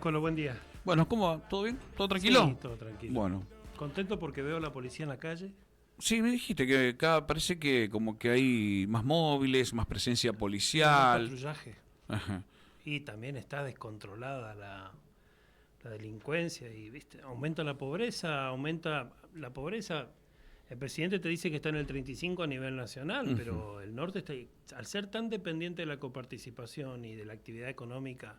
Con buen día. Bueno, ¿cómo va? ¿Todo bien? ¿Todo tranquilo? Sí, todo tranquilo. Bueno. Contento porque veo a la policía en la calle. Sí, me dijiste que acá parece que como que hay más móviles, más presencia Más policial. patrullaje. Ajá. Y también está descontrolada la delincuencia y viste, aumenta la pobreza, El presidente te dice que está en el 35 a nivel nacional, pero el norte está, al ser tan dependiente de la coparticipación y de la actividad económica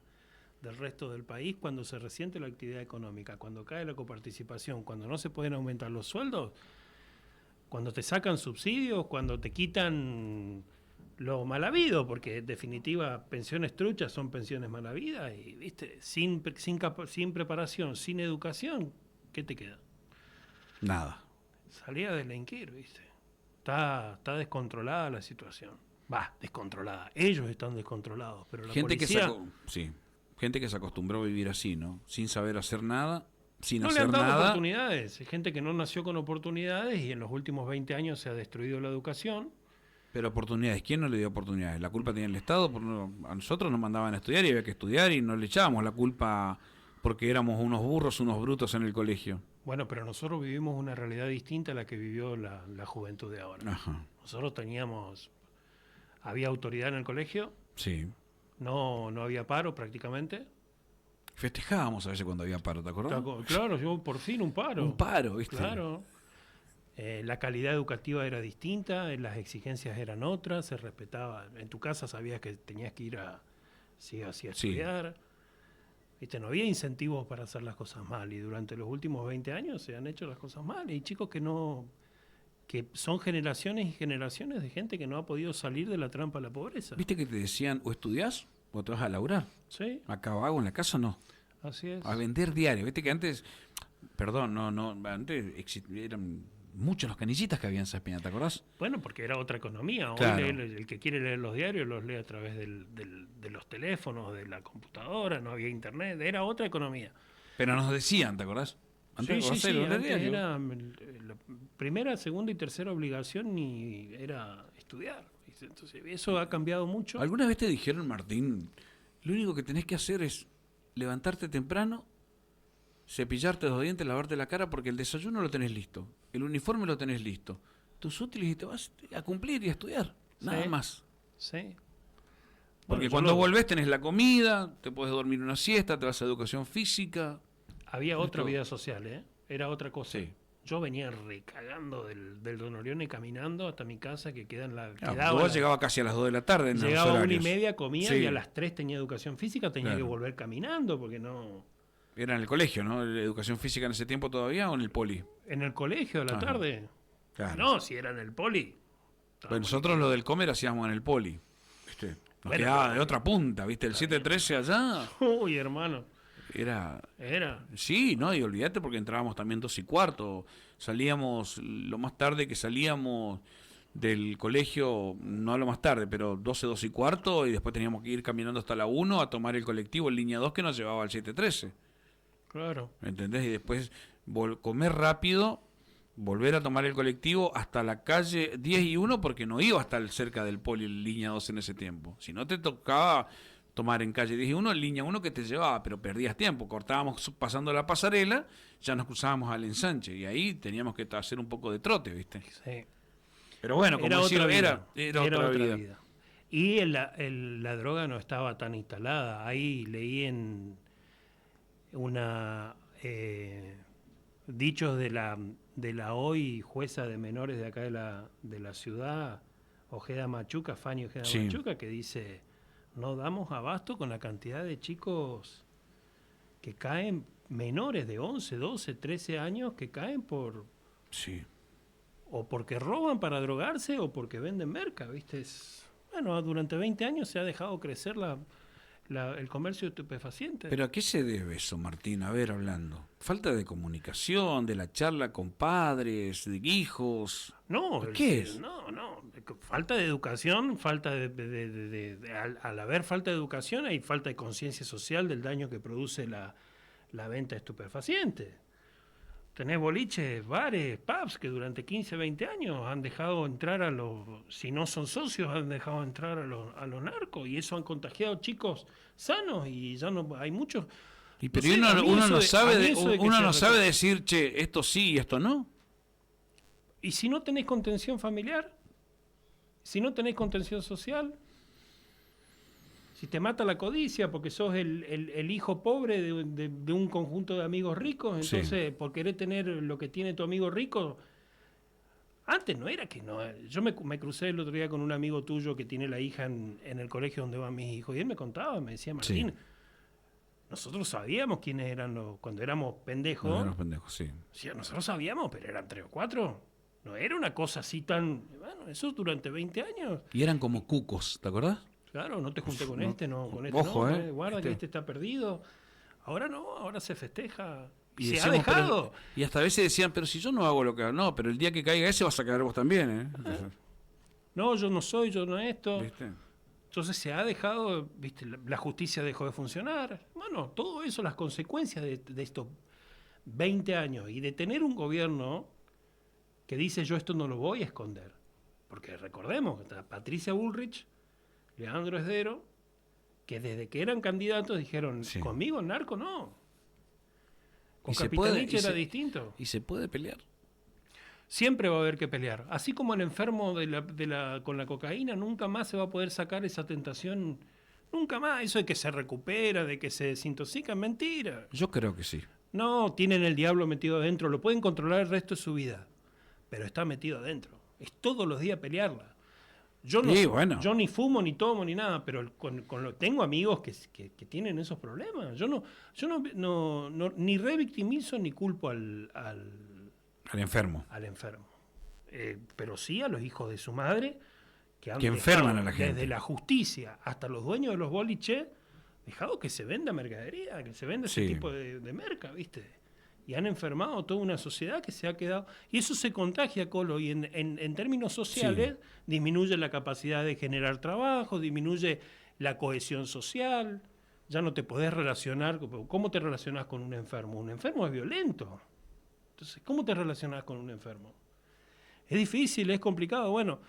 del resto del país, cuando se resiente la actividad económica, cuando cae la coparticipación, cuando no se pueden aumentar los sueldos, cuando te sacan subsidios, cuando te quitan lo mal habido, porque en definitiva pensiones truchas son pensiones mal habidas, y viste, sin preparación, sin educación, ¿qué te queda? Nada. Salí a delinquir, viste. Está descontrolada la situación. Va, descontrolada. Ellos están descontrolados, pero la Gente policía... sí, gente que se acostumbró a vivir así, ¿no? Sin saber hacer nada, sin No le hacer han dado nada. oportunidades. Hay gente que no nació con oportunidades y en los últimos 20 años se ha destruido la educación. Pero oportunidades, ¿quién no le dio oportunidades? ¿La culpa tenía el Estado? A nosotros nos mandaban a estudiar y había que estudiar y no le echábamos la culpa porque éramos unos burros, unos brutos en el colegio. Bueno, pero nosotros vivimos una realidad distinta a la que vivió la juventud de ahora. Ajá. Nosotros había autoridad en el colegio, Sí. no había paro prácticamente. Festejábamos a veces cuando había paro, ¿te acordás? Claro, yo por fin un paro. Un paro, ¿viste? Claro. La calidad educativa era distinta, las exigencias eran otras, se respetaba. En tu casa sabías que tenías que ir a estudiar. ¿Viste? No había incentivos para hacer las cosas mal, y durante los últimos 20 años se han hecho las cosas mal. Y hay chicos que son generaciones y generaciones de gente que no ha podido salir de la trampa de la pobreza. ¿Viste que te decían o estudiás o te vas a laburar? Sí, Acá vago en la casa no. así es. A vender diario. Viste que antes, perdón, antes eran muchos los canillitas que había en Saspina, ¿te acordás? Bueno, porque era otra economía. Hoy Claro. el que quiere leer los diarios los lee a través de los teléfonos, de la computadora, no había internet, era otra economía. Pero nos decían, ¿te acordás? Sí, ¿vas a sí, leer antes diario? era la primera, segunda y tercera obligación y era estudiar. ¿Viste? Entonces, eso ha cambiado mucho. ¿Alguna vez te dijeron, Martín, lo único que tenés que hacer es levantarte temprano, cepillarte los dientes, lavarte la cara, porque el desayuno lo tenés listo, el uniforme lo tenés listo, tus útiles y te vas a cumplir y a estudiar, nada Sí. más? Sí. Porque Bueno, cuando volvés tenés la comida, te podés dormir una siesta, te vas a educación física. había otra Esto- vida social, ¿eh? Era otra cosa. Sí. Yo venía recagando del Don Orione caminando hasta mi casa, que queda en la... Ah, quedaba vos llegaba casi a las 2 de la tarde en los llegaba a 1:30, horarios. comía, Sí. y a las 3 tenía educación física, tenía Claro. que volver caminando porque no... Era en el colegio, ¿no? ¿Educación física en ese tiempo todavía o en el poli? En el colegio a la Ajá. tarde. Claro. No, si era en el poli. Pues nosotros lo del comer hacíamos en el poli. ¿Viste? Nos Bueno, quedaba pero- de otra punta, ¿viste? El 713 allá Uy, hermano. era... Era. Sí, no, y olvídate porque entrábamos también 2:15. Salíamos lo más tarde que salíamos del colegio, no lo más tarde, pero 12:15, y después teníamos que ir caminando hasta la 1 a tomar el colectivo en línea 2 que nos llevaba al 713. Claro. ¿Me entendés? Y después comer rápido, volver a tomar el colectivo hasta la calle 10 y 1 porque no iba hasta cerca del poli en línea 2 en ese tiempo. Si no te tocaba tomar en calle 10 y 1, en línea 1 que te llevaba, pero perdías tiempo. Cortábamos pasando la pasarela, ya nos cruzábamos al ensanche y ahí teníamos que hacer un poco de trote, ¿viste? Sí. Pero bueno, como Era decía, otra vida. era otra vida. Y la droga no estaba tan instalada. Ahí leí en una dichos de la hoy jueza de menores de acá de la ciudad, Ojeda Machuca, Fanny Ojeda Sí. Machuca, que dice: no damos abasto con la cantidad de chicos que caen, menores de 11, 12, 13 años, que caen Sí. o porque roban para drogarse o porque venden merca, ¿viste? Bueno, durante 20 años se ha dejado crecer el comercio de estupefacientes. ¿Pero a qué se debe eso, Martín? A ver, hablando. Falta de comunicación, de la charla con padres, de hijos. No, ¿Qué es? No. Falta de educación, al haber falta de educación hay falta de conciencia social del daño que produce la venta de estupefacientes. Tenés boliches, bares, pubs que durante 15, 20 años han dejado entrar si no son socios, han dejado entrar a los narcos, y eso han contagiado chicos sanos, y ya no hay muchos. Y pero No sé, a mí uno eso no de- sabe, a mí eso de que uno se no sabe recupere. decir, che, esto sí y esto no. Y si no tenés contención familiar, si no tenés contención social, si te mata la codicia porque sos el hijo pobre de un conjunto de amigos ricos, Sí. entonces por querer tener lo que tiene tu amigo rico, antes no era que no. Yo me crucé el otro día con un amigo tuyo que tiene la hija en el colegio donde van mis hijos y él me contaba, me decía, Sí. Martín, nosotros sabíamos quiénes eran cuando éramos pendejos. No, eran pendejos, sí. Sí, nosotros sabíamos, pero eran 3 o 4. No era una cosa así tan... Bueno, eso durante 20 años. Y eran como cucos, ¿te acordás? Claro, no te junté con No, este, no, con este ojo, no, guarda que este. este está perdido. Ahora no, ahora se festeja. Y Se ha decíamos, pero- dejado. y hasta a veces decían, pero si yo no hago lo que hago, no, pero el día que caiga ese vas a caer vos también, ¿eh? No, yo no soy, yo no esto. ¿Viste? Entonces se ha dejado, viste, la justicia dejó de funcionar. Bueno, todo eso, las consecuencias de estos 20 años y de tener un gobierno que dice yo esto no lo voy a esconder. Porque recordemos, está Patricia Bullrich, Leandro Esdero, que desde que eran candidatos dijeron, Sí. conmigo narco no. Con Y se puede- Capitanich y era se- distinto. Y se puede pelear. Siempre va a haber que pelear. Así como el enfermo con la cocaína, nunca más se va a poder sacar esa tentación. Nunca más. Eso de que se recupera, de que se desintoxica, mentira. Yo creo que sí. No, tienen el diablo metido adentro. Lo pueden controlar el resto de su vida. Pero está metido adentro. Es todos los días pelearla. Yo no, Sí, bueno. yo ni fumo, ni tomo, ni nada, pero tengo amigos que tienen esos problemas. Yo ni revictimizo ni culpo al Al enfermo. enfermo. Pero sí a los hijos de su madre que han Que enferman dejado, a la gente. desde la justicia hasta los dueños de los boliches, dejado que se venda mercadería, que se venda ese Sí. tipo de merca, ¿viste? Y han enfermado toda una sociedad que se ha quedado... Y eso se contagia, Colo, y en términos sociales disminuye la capacidad de generar trabajo, disminuye la cohesión social, ya no te podés relacionar... ¿Cómo te relacionás con un enfermo? Un enfermo es violento. Entonces, ¿cómo te relacionás con un enfermo? Es difícil, es complicado, bueno,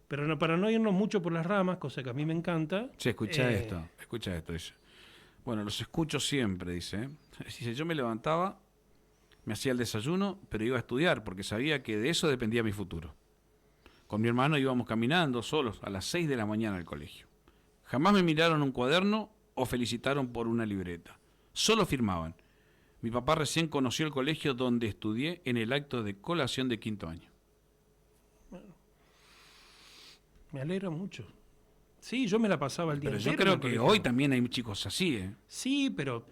pero para no irnos mucho por las ramas, cosa que a mí me encanta. Sí, escucha esto, dice. Bueno, los escucho siempre, dice. Dice, yo me levantaba, me hacía el desayuno, pero iba a estudiar, porque sabía que de eso dependía mi futuro. Con mi hermano íbamos caminando solos a las 6 de la mañana al colegio. Jamás me miraron un cuaderno o felicitaron por una libreta. Solo firmaban. Mi papá recién conoció el colegio donde estudié en el acto de colación de 5º año. Me alegra mucho. Sí, yo me la pasaba el día Pero yo entero creo en el que colegio. hoy también hay chicos así, ¿eh? Sí, pero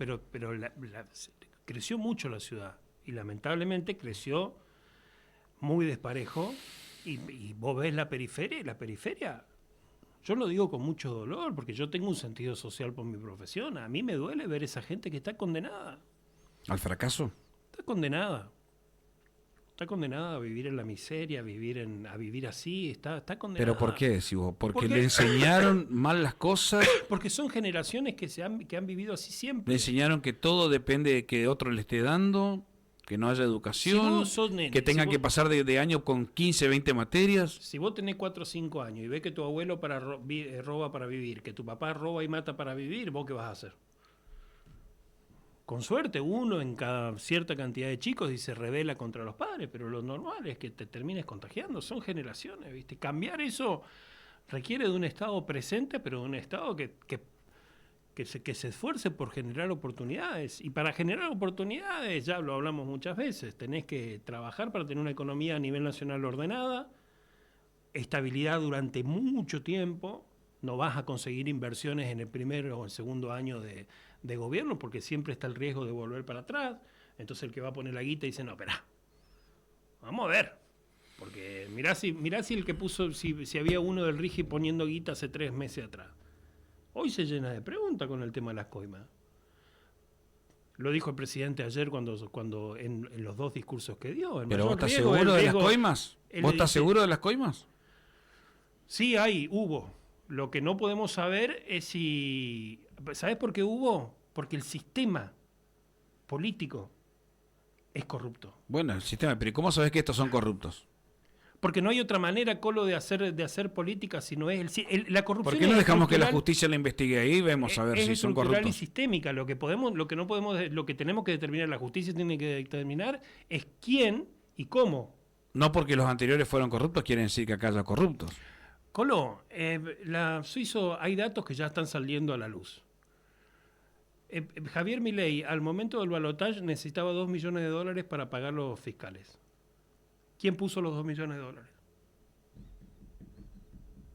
creció mucho la ciudad y lamentablemente creció muy desparejo y vos ves la periferia y la periferia, yo lo digo con mucho dolor porque yo tengo un sentido social por mi profesión. A mí me duele ver esa gente que está condenada. ¿Al fracaso? Está condenada. Está condenada a vivir en la miseria, a vivir así, está condenada. ¿Pero por qué decís vos? ¿Porque ¿Por qué? le enseñaron mal las cosas? Porque son generaciones que han vivido así siempre. ¿Le enseñaron que todo depende de que otro le esté dando? ¿Que no haya Si educación? vos sos nene, ¿Que tengan si vos- que pasar de año con 15, 20 materias? Si vos tenés 4 o 5 años y ves que tu abuelo roba para vivir, que tu papá roba y mata para vivir, ¿vos qué vas a hacer? Con suerte, uno en cada cierta cantidad de chicos y se rebela contra los padres, pero lo normal es que te termines contagiando. Son generaciones, ¿viste? Cambiar eso requiere de un Estado presente, pero de un Estado que se esfuerce por generar oportunidades. Y para generar oportunidades, ya lo hablamos muchas veces, tenés que trabajar para tener una economía a nivel nacional ordenada, estabilidad durante mucho tiempo. No vas a conseguir inversiones en el primer o el segundo año de gobierno porque siempre está el riesgo de volver para atrás. Entonces el que va a poner la guita dice, no, espera, vamos a ver. Porque mirá si el que puso, si había uno del RIGI poniendo guita hace 3 meses atrás. Hoy se llena de preguntas con el tema de las coimas. Lo dijo el presidente ayer cuando en los 2 discursos que dio. El ¿Pero vos mayor estás riesgo es seguro el de las riesgo- coimas? él ¿Vos le estás dice- seguro de las coimas? Sí, hubo. Lo que no podemos saber es si... ¿Sabes por qué hubo? Porque el sistema político es corrupto. Bueno, el sistema, pero ¿y cómo sabés que estos son corruptos? porque no hay otra manera, Colo, de hacer política si no es la corrupción. ¿Por qué no dejamos que la justicia la investigue ahí y vemos a ver si son corruptos? Es y sistémica. Lo que tenemos que determinar, la justicia tiene que determinar es quién y cómo. No porque los anteriores fueron corruptos quiere decir que acá haya corruptos. Colo, Suizo, hay datos que ya están saliendo a la luz. Javier Milei, al momento del balotaje, necesitaba $2 millones para pagar los fiscales. ¿Quién puso los $2 millones?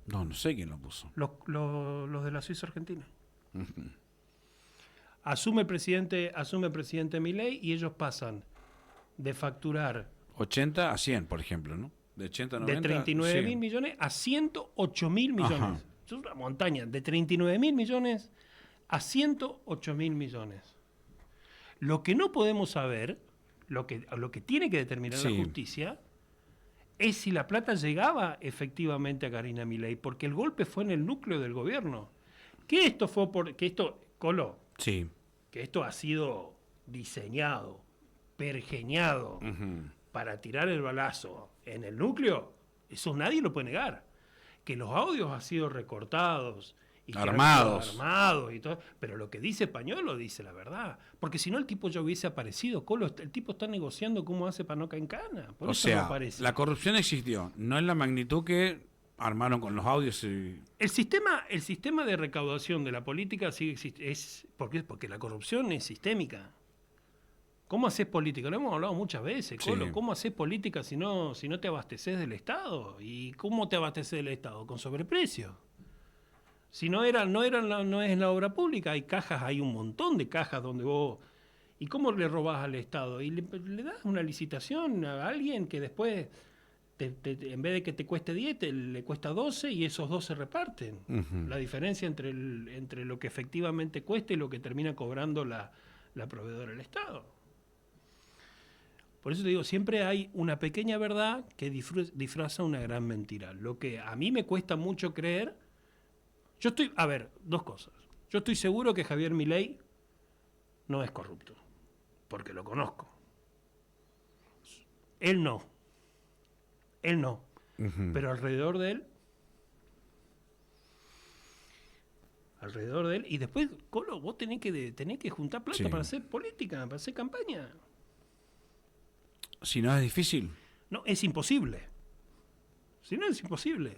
No sé quién lo puso. Los de la Suiza Argentina. Asume presidente Milei y ellos pasan de facturar 80 a 100, por ejemplo, ¿no? De 80 a 90. De 39 mil millones a 108 mil millones. Ajá. Es una montaña. De 39 mil millones a 108 mil millones. Lo que no podemos saber, lo que tiene que determinar la justicia, es si la plata llegaba efectivamente a Karina Milei, porque el golpe fue en el núcleo del gobierno. Colo, sí, que esto ha sido diseñado, pergeñado para tirar el balazo en el núcleo, eso nadie lo puede negar. Que los audios han sido recortados y armados y todo, pero lo que dice Pañuelo dice la verdad, porque si no el tipo ya hubiese aparecido. Colo, el tipo está negociando cómo hace para no caer en cana, por o eso sea, no aparece. La corrupción existió, no en la magnitud que armaron con los audios y... El sistema de recaudación de la política sigue existiendo, porque la corrupción es sistémica. ¿Cómo haces política? Lo hemos hablado muchas veces, Colo. Sí. ¿Cómo haces política si no te abasteces del Estado? ¿Y cómo te abasteces del Estado? Con sobreprecio. Si no es la obra pública, hay un montón de cajas donde vos... ¿Y cómo le robás al Estado? Y le das una licitación a alguien que después, en vez de que te cueste 10, le cuesta 12 y esos 2 se reparten. La diferencia entre lo que efectivamente cuesta y lo que termina cobrando la proveedora del Estado. Por eso te digo, siempre hay una pequeña verdad que disfraza una gran mentira. Lo que a mí me cuesta mucho creer... dos cosas. Yo estoy seguro que Javier Milei no es corrupto, porque lo conozco. Él no. Pero alrededor de él, y después, Colo, vos tenés que juntar plata para hacer política, para hacer campaña. Si no es difícil. No, es imposible. Si no, es imposible.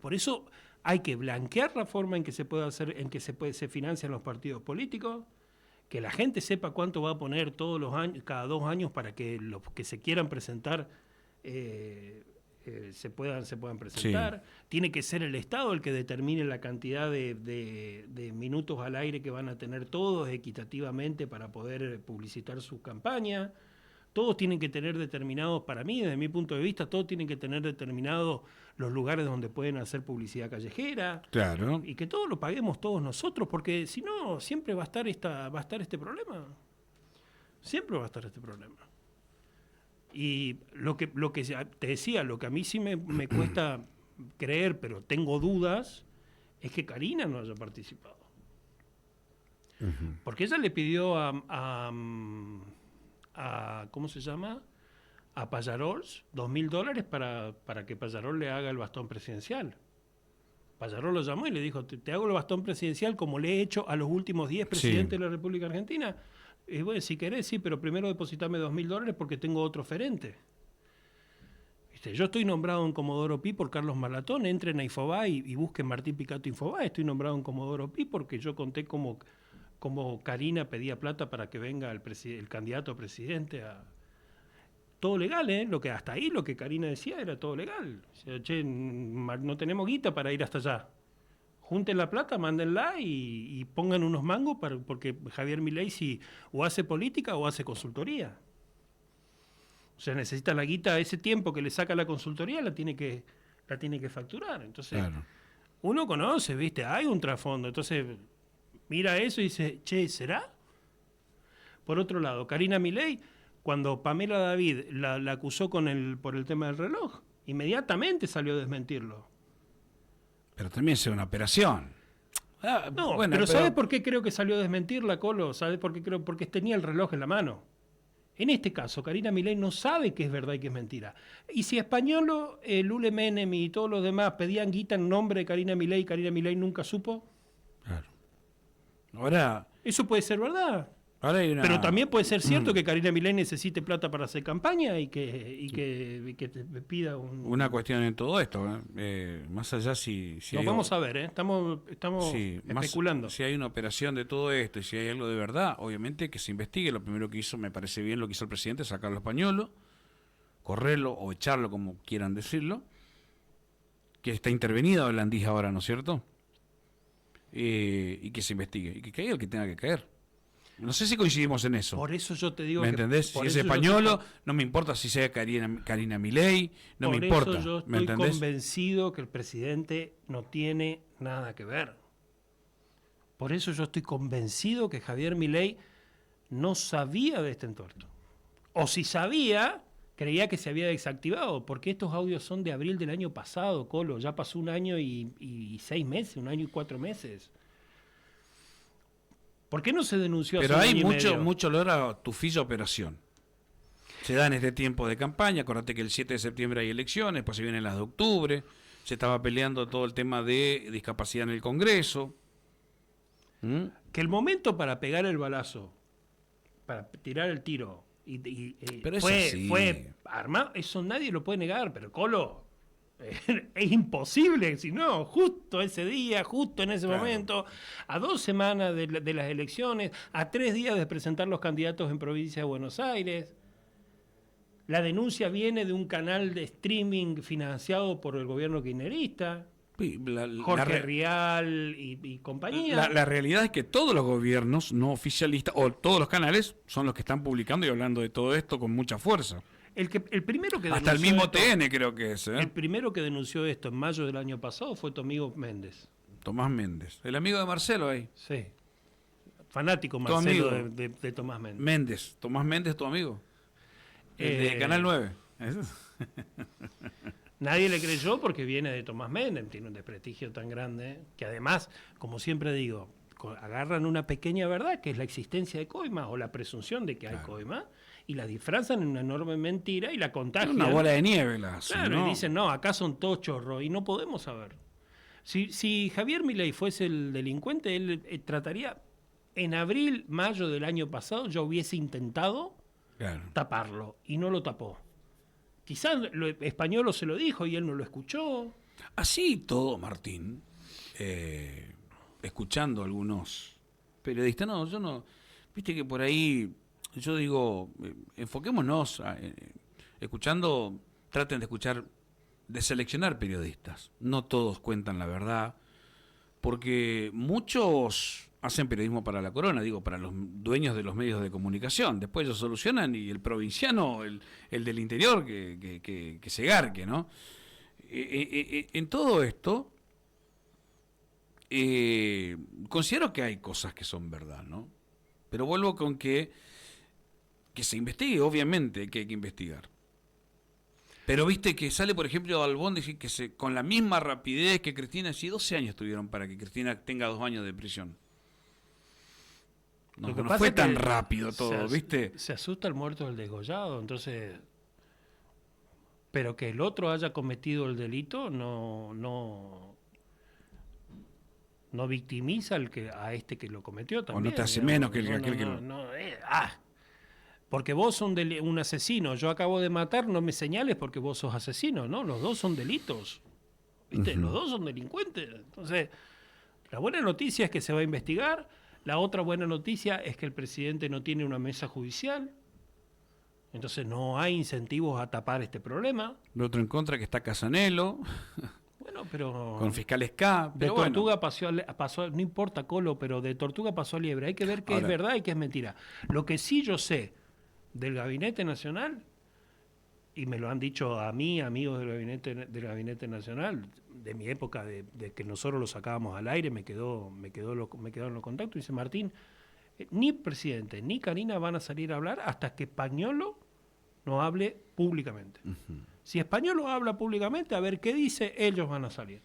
Por eso hay que blanquear la forma en que se puede hacer, se financian los partidos políticos, que la gente sepa cuánto va a poner todos los años, cada 2 años, para que los que se quieran presentar se puedan presentar. Sí. Tiene que ser el Estado el que determine la cantidad de minutos al aire que van a tener todos equitativamente para poder publicitar su campaña. Todos tienen que tener determinados, para mí, desde mi punto de vista, todos tienen que tener determinados los lugares donde pueden hacer publicidad callejera. Claro. Y que todo lo paguemos todos nosotros, porque si no, siempre va a estar este problema. Siempre va a estar este problema. Y lo que te decía, lo que a mí sí me cuesta creer, pero tengo dudas, es que Karina no haya participado. Porque ella le pidió a ¿cómo se llama? A Pallarols $2.000 para que Pallarol le haga el bastón presidencial. Pallarol lo llamó y le dijo, te hago el bastón presidencial como le he hecho a los últimos 10 presidentes de la República Argentina. Y bueno, si querés, sí, pero primero depositame $2.000 porque tengo otro oferente. ¿Viste? Yo estoy nombrado en Comodoro Pi por Carlos Malatón. Entren a Infobae y busquen Martín Picato Infobae. Estoy nombrado en Comodoro Pi porque yo conté como Karina pedía plata para que venga el candidato a presidente. Todo legal, ¿eh? Hasta ahí lo que Karina decía era todo legal. O sea, che, no tenemos guita para ir hasta allá. Junten la plata, mándenla y pongan unos mangos porque Javier Milei o hace política o hace consultoría. O sea, necesita la guita, ese tiempo que le saca la consultoría la tiene que facturar. Entonces, claro. Uno conoce, ¿viste? Hay un trasfondo. Entonces, mira eso y dice, che, ¿será? Por otro lado, Karina Milei, cuando Pamela David la acusó por el tema del reloj, inmediatamente salió a desmentirlo. Pero también es una operación. ¿sabes por qué creo que salió a desmentirla, Colo? ¿Sabes por qué creo? Porque tenía el reloj en la mano. En este caso, Karina Milei no sabe que es verdad y que es mentira. Y si Españolo, Lule Menem y todos los demás pedían guita en nombre de Karina Milei nunca supo, Claro. Ahora, eso puede ser verdad. hay una... Pero también puede ser cierto que Karina Milei necesite plata para hacer campaña y que te pida una cuestión en todo esto, más allá si Lo hay... vamos a ver, estamos Sí, más especulando. si hay una operación de todo esto y si hay algo de verdad, obviamente que se investigue. Lo primero que hizo, me parece bien lo que hizo el presidente, sacarlo español, correrlo o echarlo, como quieran decirlo, que está intervenida Holandís ahora, ¿no es cierto? Y que se investigue, y que caiga el que tenga que caer. No sé si coincidimos en eso. Por eso yo te digo ¿Me que... entendés? Si es español, no me importa si sea Karina Milei, no me importa. Por eso yo ¿Me estoy entendés? convencido que el presidente no tiene nada que ver. Por eso yo estoy convencido que Javier Milei no sabía de este entuerto. O si sabía, creía que se había desactivado, porque estos audios son de abril del año pasado, Colo. Ya pasó 1 año y 6 meses, 1 año y 4 meses. ¿Por qué no se denunció hace Pero 1 hay año y medio? mucho olor a tufilla operación. Se da en este tiempo de campaña. Acordate que el 7 de septiembre hay elecciones, después se vienen las de octubre. Se estaba peleando todo el tema de discapacidad en el Congreso. ¿Mm? Que el momento para pegar el balazo, para tirar el tiro, Pero es así. fue armado, eso nadie lo puede negar, pero Colo, es imposible, si no, justo ese día, justo en ese Claro. momento, a 2 semanas de las elecciones, a 3 días de presentar los candidatos en provincia de Buenos Aires. La denuncia viene de un canal de streaming financiado por el gobierno kirchnerista, Sí, Jorge Rial y compañía. La realidad es que todos los gobiernos no oficialistas, o todos los canales, son los que están publicando y hablando de todo esto con mucha fuerza. El primero que Hasta el denunció mismo esto- TN creo que es, El primero que denunció esto en mayo del año pasado fue tu amigo Méndez. Tomás Méndez. El amigo de Marcelo ahí. Sí. Fanático Marcelo amigo. de Tomás Méndez. Méndez. Tomás Méndez, tu amigo. El de Eh, Canal 9. Nadie le creyó porque viene de Tomás Méndez, tiene un desprestigio tan grande que además, como siempre digo, agarran una pequeña verdad que es la existencia de coimas o la presunción de que hay coimas y la disfrazan en una enorme mentira y la contagian. Una bola de nieve la hacen, Claro, ¿no? y dicen, no, acá son todos chorros y no podemos saber. Si Javier Milei fuese el delincuente, él trataría, en abril, mayo del año pasado, yo hubiese intentado Claro. taparlo y no lo tapó. Quizás Españolo se lo dijo y él no lo escuchó. Así todo, Martín, escuchando a algunos periodistas, no, yo no, viste que por ahí, yo digo, enfoquémonos, escuchando, traten de escuchar, de seleccionar periodistas, no todos cuentan la verdad, porque muchos hacen periodismo para la corona, digo, para los dueños de los medios de comunicación, después ellos solucionan y el provinciano, el del interior, que se garque, ¿no? En todo esto, considero que hay cosas que son verdad, ¿no? Pero vuelvo con que se investigue, obviamente que hay que investigar. Pero viste que sale, por ejemplo, Albón decir que con la misma rapidez que Cristina, si 12 años tuvieron para que Cristina tenga 2 años de prisión. No, Lo que no pasa fue es tan que rápido todo, ¿viste? Se asusta el muerto del degollado, entonces... Pero que el otro haya cometido el delito no victimiza a este que lo cometió también. no te hace digamos. menos que aquel que lo... Porque vos sos un asesino, yo acabo de matar, no me señales porque vos sos asesino, ¿no? Los dos son delitos, ¿viste? Los dos son delincuentes. Entonces, la buena noticia es que se va a investigar, la otra buena noticia es que el presidente no tiene una mesa judicial, entonces no hay incentivos a tapar este problema. Lo otro en contra que está Casanelo, Bueno, pero... con fiscales K, De pero bueno. tortuga pasó, no importa Colo, pero de tortuga pasó a liebre. Hay que ver qué es Ahora- verdad y qué es mentira. Lo que sí yo sé del Gabinete Nacional, y me lo han dicho a mí, amigos del Gabinete Nacional, de mi época de que nosotros lo sacábamos al aire, me quedaron los contactos, y dice Martín, ni presidente ni Karina van a salir a hablar hasta que Españolo no hable públicamente. Si Españolo habla públicamente, a ver qué dice, ellos van a salir.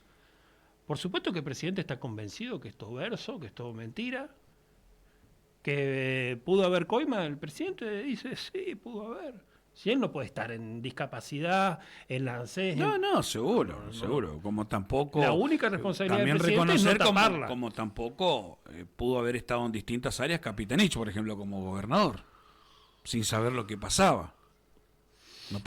Por supuesto que el presidente está convencido que es todo verso, que es todo mentira, ¿Que pudo haber coima? El presidente dice, sí, pudo haber. Si él no puede estar en discapacidad, en la ANSES... No, seguro, seguro. Como tampoco... La única responsabilidad también del presidente es no reconocer taparla. como tampoco pudo haber estado en distintas áreas Capitanich, por ejemplo, como gobernador, sin saber lo que pasaba. No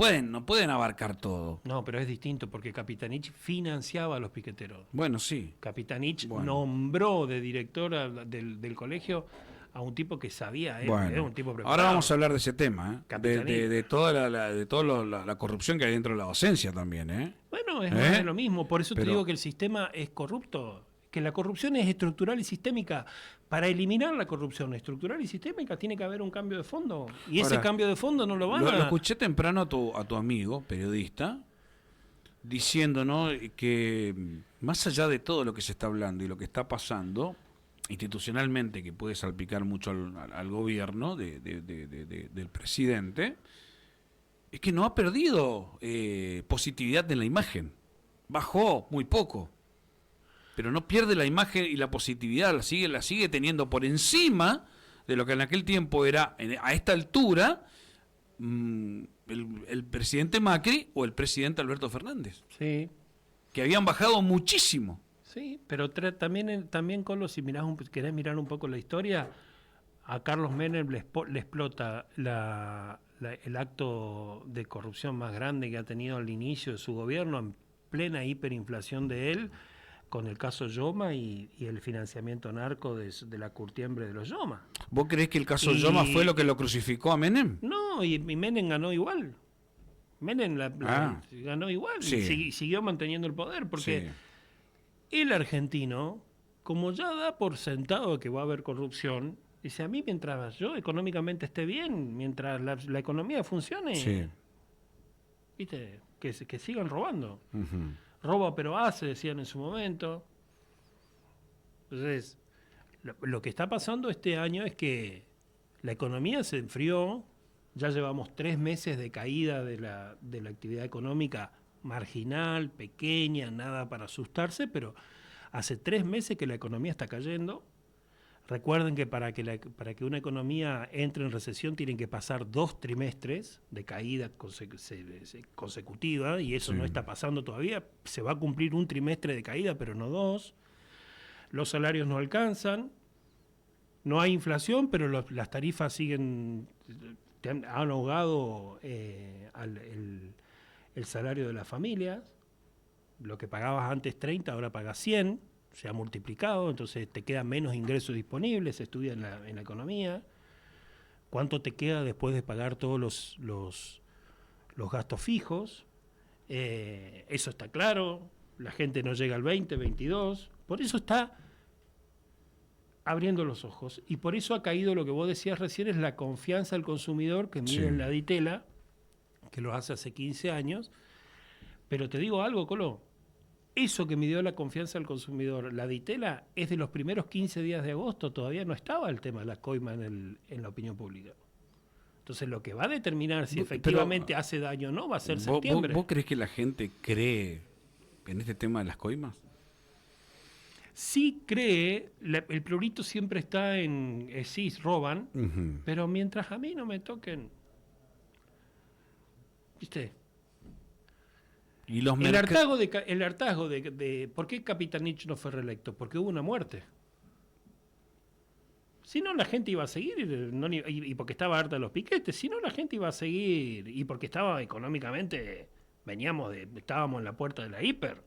pueden abarcar todo. No, pero es distinto porque Capitanich financiaba a los piqueteros. Bueno, sí. Capitanich Bueno. nombró de directora del colegio a un tipo que sabía, Bueno, era un tipo preparado. ahora vamos a hablar de ese tema, Capitanich. de toda la corrupción que hay dentro de la docencia también, ¿eh? Bueno, es más de lo mismo, por eso Pero- te digo que el sistema es corrupto, que la corrupción es estructural y sistémica. Para eliminar la corrupción estructural y sistémica tiene que haber un cambio de fondo. Y ese Ahora, cambio de fondo no lo van Lo a... escuché temprano a tu amigo, periodista, diciendo, ¿no?, que más allá de todo lo que se está hablando y lo que está pasando institucionalmente, que puede salpicar mucho al gobierno del presidente, es que no ha perdido positividad en la imagen. Bajó muy poco, pero no pierde la imagen y la positividad, la sigue teniendo por encima de lo que en aquel tiempo era, a esta altura, el presidente Macri o el presidente Alberto Fernández, Sí, que habían bajado muchísimo. sí, pero también Colo, si querés mirar un poco la historia, a Carlos Menem le explota el acto de corrupción más grande que ha tenido al inicio de su gobierno, en plena hiperinflación de él, con el caso Yoma y el financiamiento narco de la curtiembre de los Yoma. ¿Vos creés que el caso Y- Yoma fue lo que lo crucificó a Menem? No, y Menem ganó igual. Menem ganó igual Sí. y siguió manteniendo el poder, porque Sí. el argentino, como ya da por sentado que va a haber corrupción, dice, a mí mientras yo económicamente esté bien, mientras la economía funcione, Sí. ¿viste? Que sigan robando. Ujú. Roba pero hace, decían en su momento. Entonces, lo que está pasando este año es que la economía se enfrió, ya llevamos 3 meses de caída de la actividad económica marginal, pequeña, nada para asustarse, pero hace 3 meses que la economía está cayendo. Recuerden que para que una economía entre en recesión tienen que pasar 2 trimestres de caída consecutiva, y eso Sí. no está pasando todavía. Se va a cumplir un trimestre de caída, pero no 2. Los salarios no alcanzan. No hay inflación, pero las tarifas siguen, han ahogado el salario de las familias. Lo que pagabas antes 30, ahora pagas 100. Se ha multiplicado, entonces te quedan menos ingresos disponibles, se estudia en la economía. ¿Cuánto te queda después de pagar todos los gastos fijos? Eso está claro. La gente no llega al 20, 22. Por eso está abriendo los ojos. Y por eso ha caído lo que vos decías recién, es la confianza del consumidor que mide Sí. en la Ditela, que lo hace hace 15 años. Pero te digo algo, Colo. Eso que midió la confianza del consumidor, la Ditela, es de los primeros 15 días de agosto. Todavía no estaba el tema de la coima en la opinión pública. Entonces, lo que va a determinar si Pero, efectivamente hace daño o no va a ser ¿Vos septiembre. creés que la gente cree en este tema de las coimas? Sí cree, el prurito siempre está en, sí, roban, Ujú. pero mientras a mí no me toquen, ¿viste? Y los El hartazgo de ¿por qué Capitanich no fue reelecto? Porque hubo una muerte. Si no, la gente iba a seguir, y porque estaba harta de los piquetes, si no, la gente iba a seguir, y porque estaba económicamente, estábamos en la puerta de la hiper.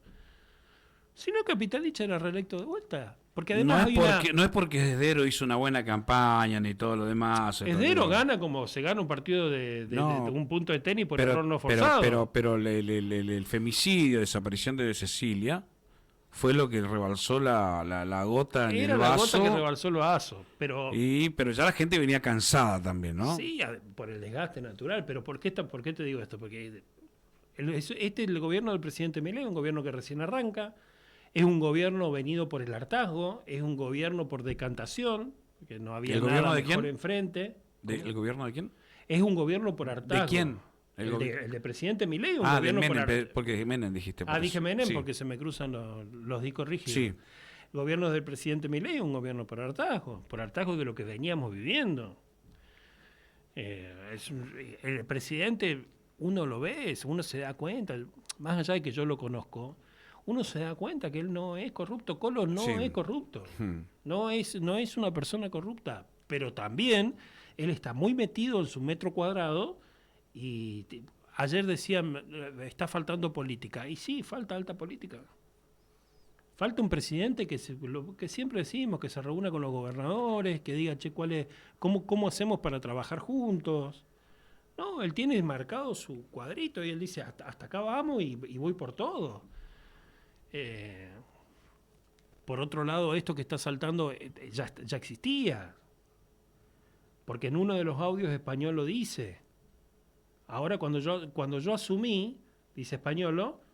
Si no, Capitanich era reelecto de vuelta. Porque además no es porque Esdero hizo una buena campaña ni todo lo demás. Esdero gana como se gana un partido de No, un punto de tenis por error no forzado. Pero el femicidio, desaparición de Cecilia, fue lo que rebalsó la gota en Era el la vaso. gota que rebalsó el vaso. Pero Pero ya la gente venía cansada también, ¿no? sí, por el desgaste natural. Pero ¿por qué te digo esto? Porque el gobierno del presidente Milei es un gobierno que recién arranca. Es un gobierno venido por el hartazgo, es un gobierno por decantación, que no había ¿El gobierno nada de mejor quién? enfrente. ¿El gobierno de quién? Es un gobierno por hartazgo. ¿De quién? El de presidente Milei es un de gobierno por Menem, hartazgo. porque Menem dijiste. por Dije eso. Menem Sí. porque se me cruzan los discos rígidos. Sí. El gobierno del presidente Milei es un gobierno por hartazgo de lo que veníamos viviendo. El presidente, uno lo ve, uno se da cuenta, más allá de que yo lo conozco, uno se da cuenta que él no es corrupto. Collor no es corrupto, no es una persona corrupta, pero también él está muy metido en su metro cuadrado y ayer decían, está faltando política, y sí, falta alta política. Falta un presidente que siempre decimos, que se reúna con los gobernadores, que diga, che, ¿cómo hacemos para trabajar juntos? No, él tiene marcado su cuadrito y él dice, hasta acá vamos y voy por todo. Por otro lado, esto que está saltando ya existía. Porque en uno de los audios Español lo dice. Ahora cuando yo asumí, dice Españolo,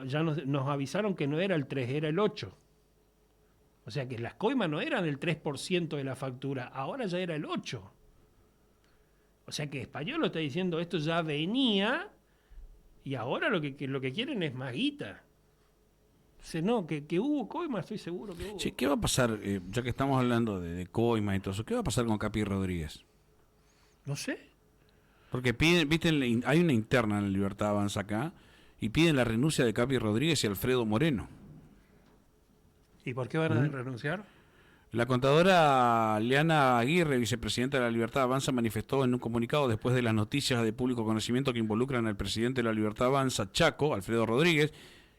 ya nos avisaron que no era el 3, era el 8. O sea que las coimas no eran el 3% de la factura, ahora ya era el 8%. O sea que Español lo está diciendo, esto ya venía y ahora lo que quieren es más guita. Dice, no, que hubo coimas, estoy seguro que hubo. Sí, ¿qué va a pasar, ya que estamos hablando de coimas y todo eso, qué va a pasar con Capi Rodríguez? No sé. Porque piden, viste, hay una interna en la Libertad Avanza acá, y piden la renuncia de Capi Rodríguez y Alfredo Moreno. ¿Y por qué van a renunciar? La contadora Leana Aguirre, vicepresidenta de la Libertad Avanza, manifestó en un comunicado después de las noticias de público conocimiento que involucran al presidente de la Libertad Avanza, Chaco, Alfredo Rodríguez,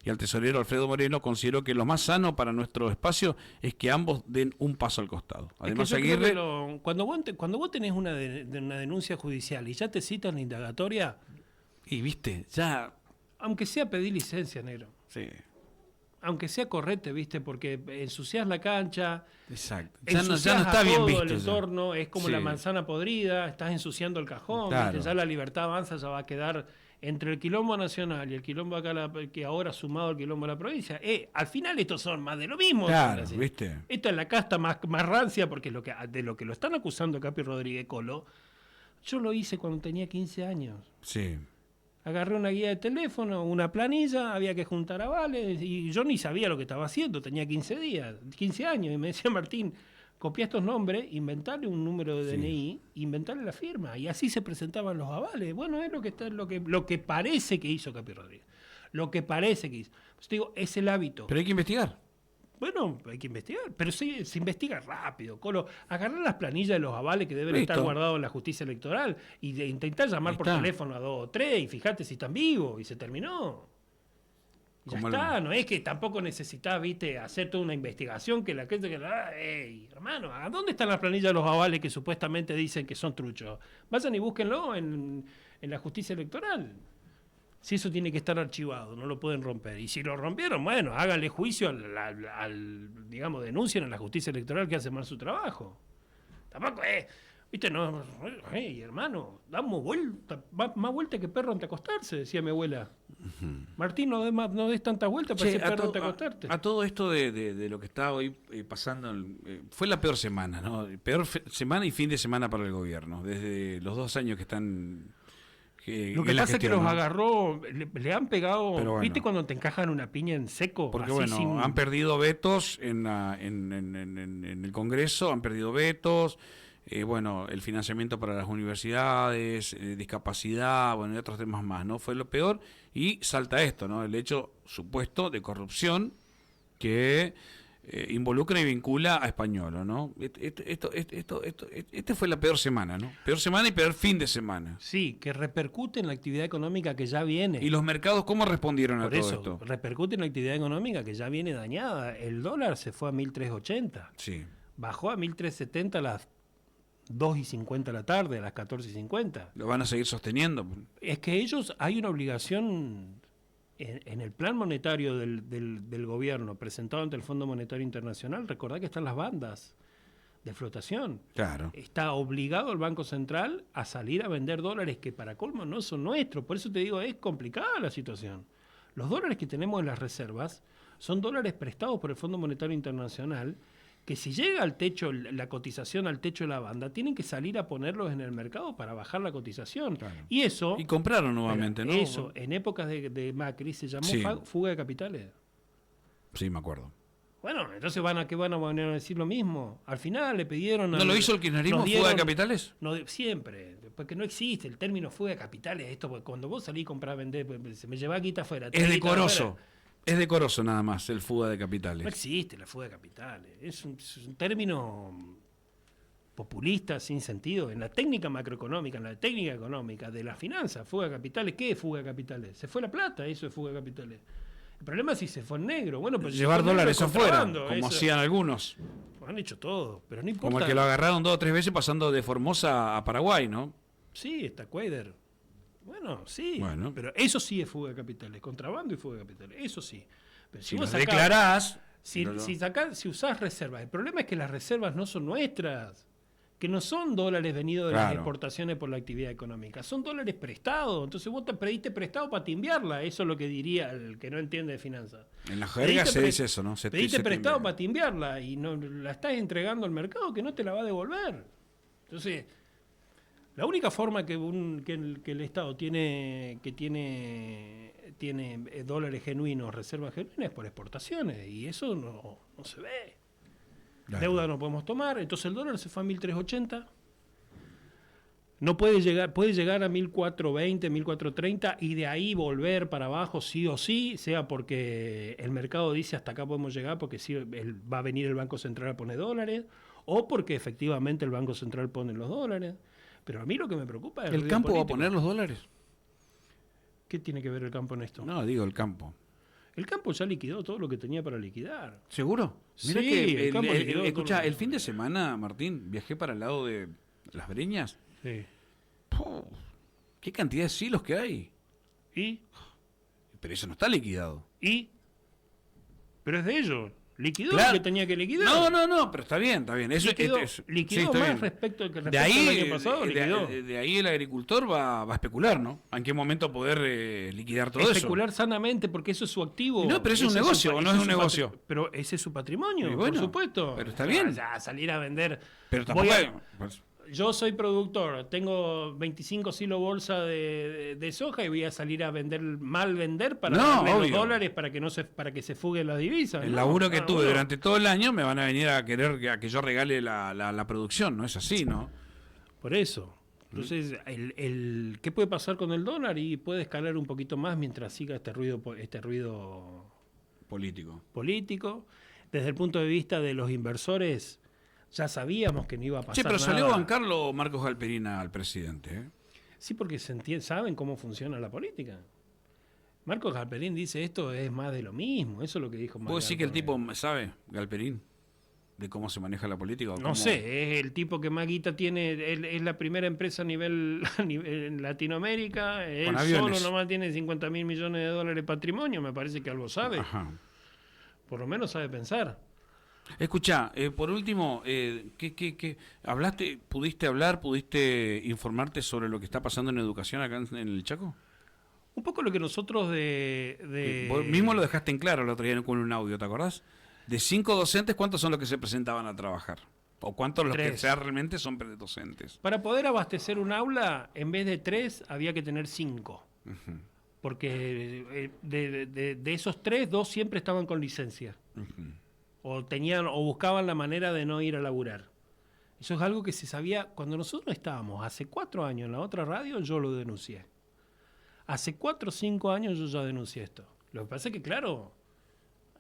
y al tesorero Alfredo Moreno, consideró que lo más sano para nuestro espacio es que ambos den un paso al costado. Además, Aguirre... Cuando vos tenés una denuncia judicial y ya te citan la indagatoria... Y viste, ya... Aunque sea pedir licencia, negro. Sí. Aunque sea correte, viste, porque ensuciás la cancha. Exacto. Ya no está bien visto. El entorno es como sí. la manzana podrida, estás ensuciando el cajón. Claro. Ya la Libertad Avanza ya va a quedar entre el quilombo nacional y el quilombo acá, que ahora sumado al quilombo de la provincia. Al final estos son más de lo mismo. Claro, viste. Esta es la casta más rancia, porque de lo que lo están acusando Capi Rodríguez Colo, yo lo hice cuando tenía 15 años. Sí. Agarré una guía de teléfono, una planilla, había que juntar avales y yo ni sabía lo que estaba haciendo, tenía 15 años y me decía Martín, copia estos nombres, inventarle un número de DNI, inventarle la firma y así se presentaban los avales. Bueno, es lo que parece que hizo Capi Rodríguez, lo que parece que hizo. Pues te digo, es el hábito. Pero hay que investigar. Bueno, hay que investigar, pero se investiga rápido. Colo, agarrar las planillas de los avales que deben Listo. estar guardados en la justicia electoral y intentar llamar por teléfono a 2 o 3 y fíjate si están vivos y se terminó. Ya está, no es que tampoco necesitás, viste, hacer toda una investigación que la gente que hey, hermano, ¿a dónde están las planillas de los avales que supuestamente dicen que son truchos? Vayan y búsquenlo en la justicia electoral. Si eso tiene que estar archivado, no lo pueden romper. Y si lo rompieron, bueno, háganle juicio digamos, denuncien a la justicia electoral que hace mal su trabajo. Tampoco viste, no, hey, hermano, damos vuelta, más vuelta que perro ante acostarse, decía mi abuela. Martín, no des tanta vuelta para ser perro ante acostarte. A todo esto de lo que está hoy pasando, fue la peor semana, ¿no? Peor semana y fin de semana para el gobierno, desde los 2 años que están... Lo que pasa es que los agarró, le han pegado, bueno, ¿viste cuando te encajan una piña en seco? Porque así han perdido vetos en el Congreso, han perdido vetos, el financiamiento para las universidades, discapacidad, y otros temas más, ¿no? Fue lo peor y salta esto, ¿no? El hecho supuesto de corrupción que... involucra y vincula a Españolo, ¿no? Este fue la peor semana, ¿no? Peor semana y peor fin de semana. Sí, que repercute en la actividad económica que ya viene. ¿Y los mercados cómo respondieron a todo esto? Repercute en la actividad económica que ya viene dañada. El dólar se fue a 1.380. Sí. Bajó a 1.370 a las 2:50 de la tarde, a las 14:50. ¿Lo van a seguir sosteniendo? Es que hay una obligación... En el plan monetario del gobierno presentado ante el Fondo Monetario Internacional, recordá que están las bandas de flotación. Claro. Está obligado el Banco Central a salir a vender dólares que para colmo no son nuestros. Por eso te digo, es complicada la situación. Los dólares que tenemos en las reservas son dólares prestados por el Fondo Monetario Internacional que si llega al techo, la cotización al techo de la banda, tienen que salir a ponerlos en el mercado para bajar la cotización. Claro. Y eso... Y compraron nuevamente, ¿no? Eso, en épocas de Macri se llamó fuga de capitales. Sí, me acuerdo. Bueno, entonces ¿qué van a venir a decir lo mismo? Al final le pidieron... ¿No lo hizo el kirchnerismo, fuga de capitales? No, siempre, porque no existe el término fuga de capitales. Esto, porque cuando vos salís a comprar, vender, se me lleva guita afuera. Es decoroso. Es decoroso nada más el fuga de capitales. No existe la fuga de capitales. Es un término populista, sin sentido. En la técnica macroeconómica, en la técnica económica de las finanzas, fuga de capitales, ¿qué es fuga de capitales? Se fue la plata, eso es fuga de capitales. El problema es si se fue en negro. Bueno, pues llevar dólares afuera, como hacían algunos. Han hecho todo, pero no importa. Como el que lo agarraron 2 o 3 veces pasando de Formosa a Paraguay, ¿no? Sí, está Cuader. Bueno, sí. Bueno. Pero eso sí es fuga de capitales, contrabando y fuga de capitales. Eso sí. Pero si vos declarás... Si usás reservas. El problema es que las reservas no son nuestras. Que no son dólares venidos de las exportaciones por la actividad económica, son dólares prestados. Entonces vos te pediste prestado para timbiarla, eso es lo que diría el que no entiende de finanzas. En la jerga se dice eso, ¿no? Pediste prestado para timbiarla y no la estás entregando al mercado que no te la va a devolver. Entonces, la única forma que el Estado tiene dólares genuinos, reservas genuinas, es por exportaciones, y eso no se ve. Claro. Deuda no podemos tomar, entonces el dólar se fue a 1.380. No puede llegar a 1.420, 1.430 y de ahí volver para abajo sí o sí, sea porque el mercado dice hasta acá podemos llegar porque sí, va a venir el Banco Central a poner dólares, o porque efectivamente el Banco Central pone los dólares. Pero a mí lo que me preocupa es ¿el campo político. ¿Va a poner los dólares? ¿Qué tiene que ver el campo en esto? No, digo el campo. El campo ya liquidó todo lo que tenía para liquidar. ¿Seguro? Mira que el campo liquidó. Escuchá, el fin de semana, Martín, viajé para el lado de Las Breñas. Sí. ¡Puh! ¿Qué cantidad de silos que hay? ¿Y? Pero eso no está liquidado. ¿Y? Pero es de ellos. Liquidó claro. lo que tenía que liquidar. No, pero está bien. Eso liquidó más respecto al de ahí, al año pasado. De ahí el agricultor va a especular, ¿no? ¿En qué momento poder liquidar todo eso? Especular sanamente, porque eso es su activo. No, pero eso es un negocio, ¿o no es un negocio? Pero ese es su patrimonio, bueno, por supuesto. Pero está bien. Ya, salir a vender. Pero tampoco yo soy productor, tengo 25 silos bolsa de soja y voy a salir a vender para darle los dólares para que se fugue la divisa. El laburo que tuve durante todo el año me van a venir a querer que yo regale la producción, ¿no es así, no? Por eso. Entonces, ¿qué puede pasar con el dólar? Y puede escalar un poquito más mientras siga este ruido político. Desde el punto de vista de los inversores, ya sabíamos que no iba a pasar nada. Sí, pero salió a bancarlo Marcos Galperina al presidente, ¿eh? Sí, porque saben cómo funciona la política. Marcos Galperín dice esto es más de lo mismo, eso es lo que dijo Marcos. ¿Puedo decir que el tipo sabe, Galperín, de cómo se maneja la política? No sé, es el tipo que más guita tiene, es la primera empresa a nivel en Latinoamérica, él solo nomás tiene 50.000 millones de dólares de patrimonio, me parece que algo sabe. Ajá. Por lo menos sabe pensar. Escuchá, por último, ¿qué pudiste informarte sobre lo que está pasando en educación acá en el Chaco? Un poco lo que nosotros Vos mismo lo dejaste en claro el otro día con un audio, ¿te acordás? De 5 docentes, ¿cuántos son los que se presentaban a trabajar? ¿O cuántos los 3. Que realmente son docentes? Para poder abastecer un aula, en vez de 3, había que tener 5. Uh-huh. Porque de esos 3, 2 siempre estaban con licencia. Uh-huh. O buscaban la manera de no ir a laburar. Eso es algo que se sabía cuando nosotros estábamos hace 4 años en la otra radio, yo lo denuncié. Hace 4 o 5 años yo ya denuncié esto. Lo que pasa es que, claro,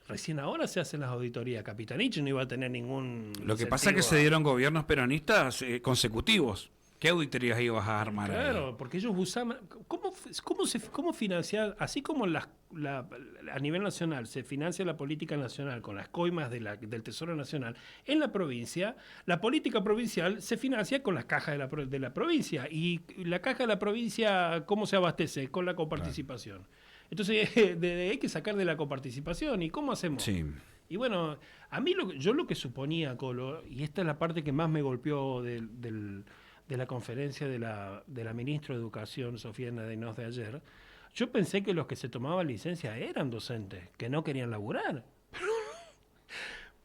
recién ahora se hacen las auditorías. Capitanich no iba a tener ningún... Lo que pasa es que se dieron gobiernos peronistas consecutivos. ¿Qué auditorías ibas a armar? Claro, ahí? porque ellos usaban... ¿Cómo financiar? Así como a nivel nacional se financia la política nacional con las coimas del Tesoro Nacional, en la provincia, la política provincial se financia con las cajas de la provincia. Y la caja de la provincia, ¿cómo se abastece? Con la coparticipación. Claro. Entonces, hay que sacar de la coparticipación. ¿Y cómo hacemos? Sí. Y bueno, a mí yo lo que suponía, Colo, y esta es la parte que más me golpeó de la conferencia de la ministra de Educación, Sofía Nadeinos, de ayer, yo pensé que los que se tomaban licencia eran docentes, que no querían laburar.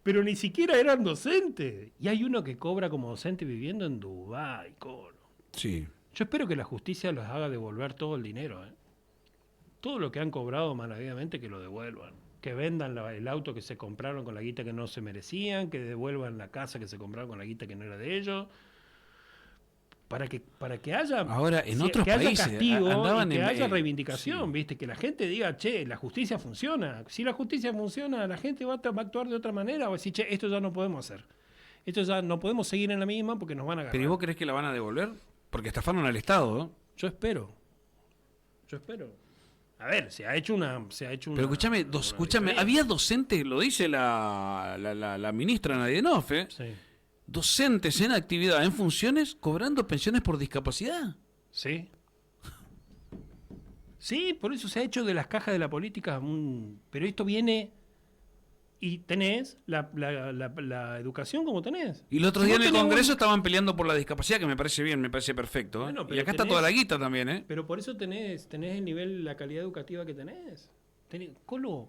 Pero ni siquiera eran docentes. Y hay uno que cobra como docente viviendo en Dubái, Colo. Sí. Yo espero que la justicia los haga devolver todo el dinero, ¿eh? Todo lo que han cobrado maravillosamente que lo devuelvan. que vendan el auto que se compraron con la guita que no se merecían, que devuelvan la casa que se compraron con la guita que no era de ellos, para que haya, Ahora, en otros que haya países castigo andaban y que en- haya reivindicación, sí. ¿viste? Que la gente diga, che, la justicia funciona. Si la justicia funciona, la gente va a actuar de otra manera, o decir, che, esto ya no podemos hacer. Esto ya no podemos seguir en la misma porque nos van a agarrar. ¿Pero y vos crees que la van a devolver? Porque estafaron al Estado, ¿no? Yo espero. A ver, se ha hecho una. Pero escúchame, diferencia. había docentes, lo dice la ministra Nadienov, Sí. docentes en actividad, en funciones, cobrando pensiones por discapacidad. Sí. Sí, por eso se ha hecho de las cajas de la política Pero esto viene. Y tenés la educación como tenés. Y el otro Si día vos en el tenés Congreso estaban peleando por la discapacidad, que me parece bien, me parece perfecto. Bueno, Y pero acá está tenés- toda la guita también, ¿eh? Pero por eso tenés el nivel, la calidad educativa que tenés. Colo,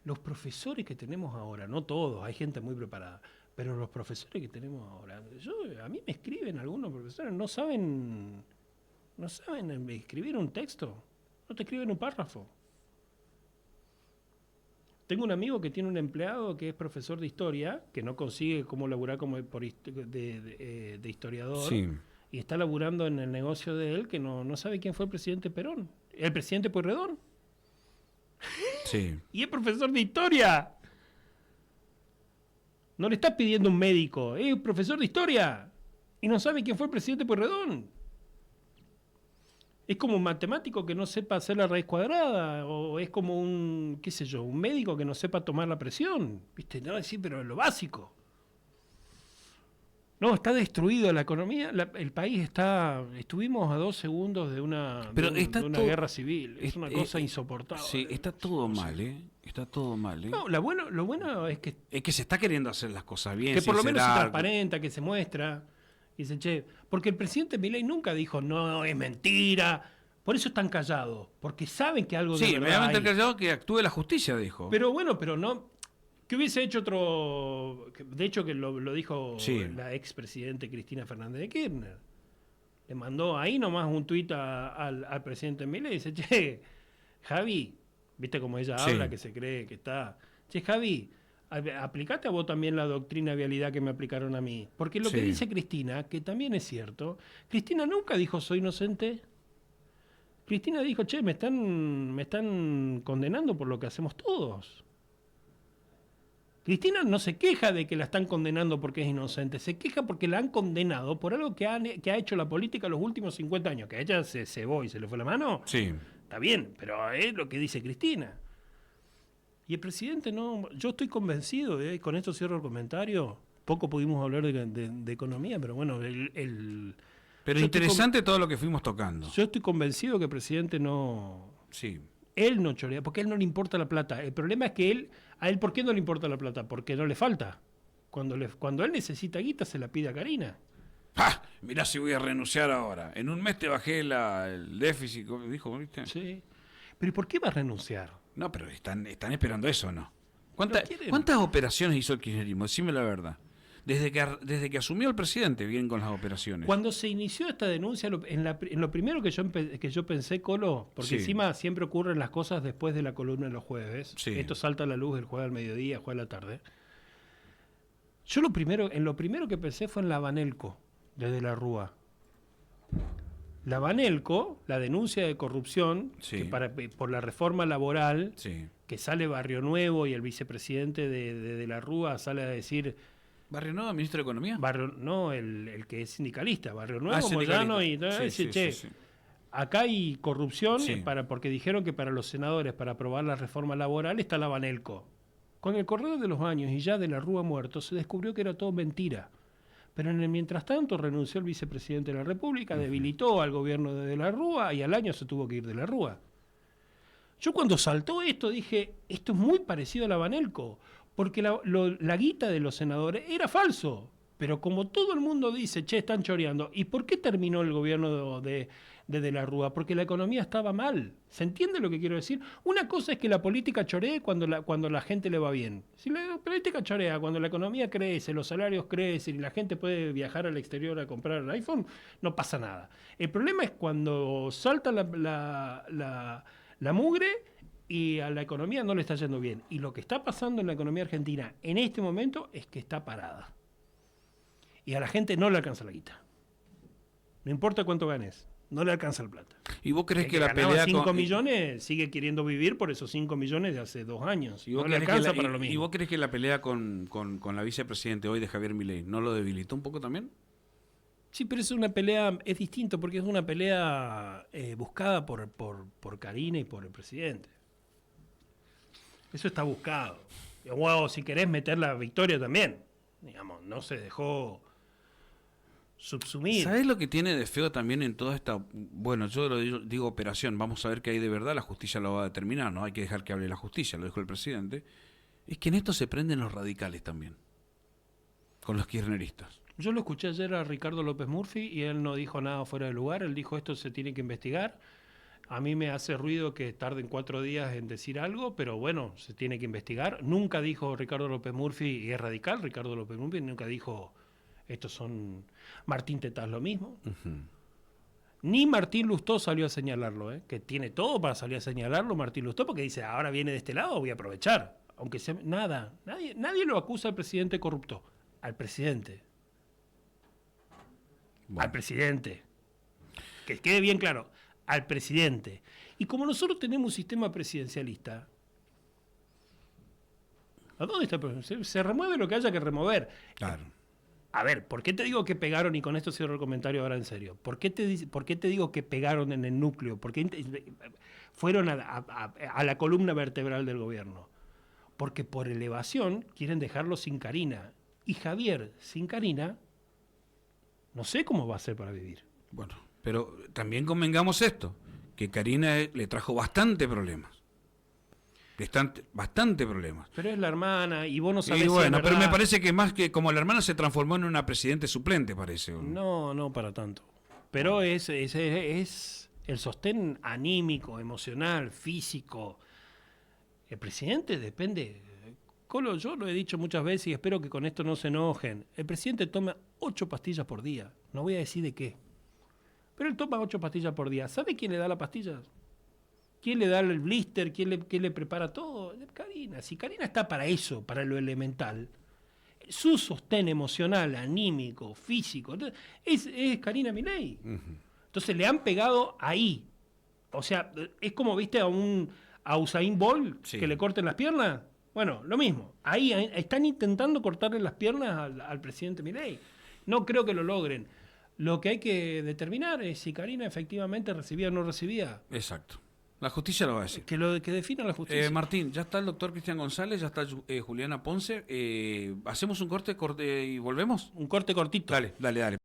los profesores que tenemos ahora, no todos, hay gente muy preparada, pero los profesores que tenemos ahora, a mí me escriben algunos profesores, no saben escribir un texto, no te escriben un párrafo. Tengo un amigo que tiene un empleado que es profesor de historia, que no consigue cómo laburar como de historiador, Sí. y está laburando en el negocio de él, que no sabe quién fue el presidente Perón, el presidente Pueyrredón, Sí. y es profesor de historia. No le está pidiendo un médico, es profesor de historia, y no sabe quién fue el presidente Pueyrredón. Es como un matemático que no sepa hacer la raíz cuadrada, o es como un, qué sé yo, un médico que no sepa tomar la presión. ¿Viste? No, decir, pero lo básico. No, está destruido la economía, el país está. Estuvimos a 2 segundos de una, Pero de está una todo- guerra civil. Es una cosa insoportable. Sí, está todo mal, ¿eh? Está todo mal, ¿eh? No, lo bueno es que Es que se está queriendo hacer las cosas bien. por lo menos se sincerar. transparenta, que se muestra. Y dicen, che, porque el presidente Milei nunca dijo, no, es mentira. Por eso están callados, porque saben que algo de Sí, verdad medianamente hay. callado que actúe la justicia, dijo. Pero bueno, pero no. ¿Qué hubiese hecho otro? De hecho, que lo dijo Sí. la expresidente Cristina Fernández de Kirchner. Le mandó ahí nomás un tuit al presidente Milei y dice, che, Javi, viste cómo ella Sí. habla, que se cree que está. Che, Javi, aplicate a vos también la doctrina de vialidad que me aplicaron a mí. Porque lo que Sí. dice Cristina, que también es cierto, Cristina nunca dijo soy inocente. Cristina dijo, che, me están condenando por lo que hacemos todos. Cristina no se queja de que la están condenando porque es inocente, se queja porque la han condenado por algo que ha hecho la política los últimos 50 años, que a ella se cebó y se le fue la mano. Sí. Está bien, pero es lo que dice Cristina. Y el presidente no. Yo estoy convencido, y con esto cierro el comentario. Poco pudimos hablar de economía, pero bueno, Pero Yo interesante todo lo que fuimos tocando. yo estoy convencido que el presidente no. Sí. Él no chorea, porque a él no le importa la plata. El problema es que a él, ¿por qué no le importa la plata? Porque no le falta. Cuando él necesita guita, se la pide a Karina. ¡Ja! Mirá si voy a renunciar ahora. En un mes te bajé el déficit, como dijo, ¿viste? Sí. Pero ¿y por qué va a renunciar? No, pero están esperando eso, ¿no? Lo quieren. ¿Cuántas operaciones hizo el kirchnerismo? Decime la verdad. Desde que asumió el presidente, vienen con las operaciones. Cuando se inició esta denuncia, en lo primero que yo pensé, Colo, porque Sí. encima siempre ocurren las cosas después de la columna de los jueves, Sí. esto salta a la luz el jueves al mediodía, jueves a la tarde. Yo en lo primero que pensé fue en la Banelco, desde la Rúa. La Banelco, la denuncia de corrupción, Sí. que por la reforma laboral, Sí. que sale Barrio Nuevo y el vicepresidente de la Rúa sale a decir... ¿Barrio Nuevo, ministro de Economía? No, el que es sindicalista, Barrio Nuevo, sindicalista. Moyano, y Sí, dice, sí, che, sí, sí. acá hay corrupción Sí. porque dijeron que para los senadores, para aprobar la reforma laboral, está la Banelco. Con el correr de los años y ya de la Rúa muerto, se descubrió que era todo mentira. Pero en el mientras tanto renunció el vicepresidente de la República, debilitó al gobierno de la Rúa y al año se tuvo que ir de la Rúa. Yo cuando saltó esto dije, esto es muy parecido a la Banelco, porque la guita de los senadores era falso. Pero como todo el mundo dice, che, están choreando. ¿Y por qué terminó el gobierno de la Rúa? Porque la economía estaba mal. ¿Se entiende lo que quiero decir? Una cosa es que la política choree cuando la gente le va bien. Si la política chorea cuando la economía crece, los salarios crecen y la gente puede viajar al exterior a comprar el iPhone, no pasa nada. El problema es cuando salta la mugre y a la economía no le está yendo bien. Y lo que está pasando en la economía argentina en este momento es que está parada. Y a la gente no le alcanza la guita. No importa cuánto ganes, no le alcanza el plata. ¿Y vos crees que El la ganaba pelea 5 con... millones sigue queriendo vivir por esos 5 millones de hace 2 años? ¿Y vos No le crees que alcanza la- para y- lo mismo. ¿Y vos crees que la pelea con la vicepresidente hoy de Javier Milei no lo debilitó un poco también? Sí, pero es una pelea, es distinto porque es una pelea buscada por Karina y por el presidente. Eso está buscado. Y, wow, si querés meter la victoria también, digamos, no se dejó subsumir. ¿Sabés lo que tiene de feo también en toda esta... Bueno, yo lo digo operación, vamos a ver qué hay de verdad, la justicia lo va a determinar, no hay que dejar que hable la justicia, lo dijo el presidente. Es que en esto se prenden los radicales también, con los kirchneristas. Yo lo escuché ayer a Ricardo López Murphy y él no dijo nada fuera de lugar, él dijo esto se tiene que investigar. A mí me hace ruido que tarden 4 días en decir algo, pero bueno, se tiene que investigar. Nunca dijo Ricardo López Murphy, y es radical, Ricardo López Murphy nunca dijo, estos son... Martín Tetaz lo mismo. Ni Martín Lustó salió a señalarlo, que tiene todo para salir a señalarlo Martín Lustó, porque dice, ahora viene de este lado, voy a aprovechar. Aunque sea... Nada, nadie lo acusa al presidente corrupto. Al presidente. Bueno. Al presidente. Que quede bien claro, al presidente. Y como nosotros tenemos un sistema presidencialista, ¿a dónde está el presidente? Se remueve lo que haya que remover. Claro. A ver, ¿por qué te digo que pegaron? Y con esto cierro el comentario ahora en serio. ¿Por qué te digo que pegaron en el núcleo? ¿Por qué fueron a la columna vertebral del gobierno? Porque por elevación quieren dejarlo sin Karina. Y Javier, sin Karina, no sé cómo va a ser para vivir. Bueno, pero también convengamos esto, que Karina le trajo bastante problemas. Bastante problemas. Pero es la hermana y vos no sabés Y bueno, si es pero me verdad. parece que más que como la hermana se transformó en una presidente suplente, parece. No para tanto. Pero es el sostén anímico, emocional, físico. El presidente depende. Colo, yo lo he dicho muchas veces y espero que con esto no se enojen. El presidente toma 8 pastillas por día. No voy a decir de qué. Pero él toma 8 pastillas por día. ¿Sabe quién le da las pastillas? ¿Quién le da el blister? ¿Quién le prepara todo? Karina. Si Karina está para eso, para lo elemental, su sostén emocional, anímico, físico, es Karina Milei. Entonces le han pegado ahí. O sea, es como, viste, a Usain Bolt, Sí. que le corten las piernas. Bueno, lo mismo. Ahí están intentando cortarle las piernas al presidente Milei. No creo que lo logren. Lo que hay que determinar es si Karina efectivamente recibía o no recibía. Exacto. La justicia lo va a decir. Que defina la justicia. Martín, ya está el doctor Cristian González, ya está Juliana Ponce. ¿Hacemos un corte y volvemos? Un corte cortito. Dale.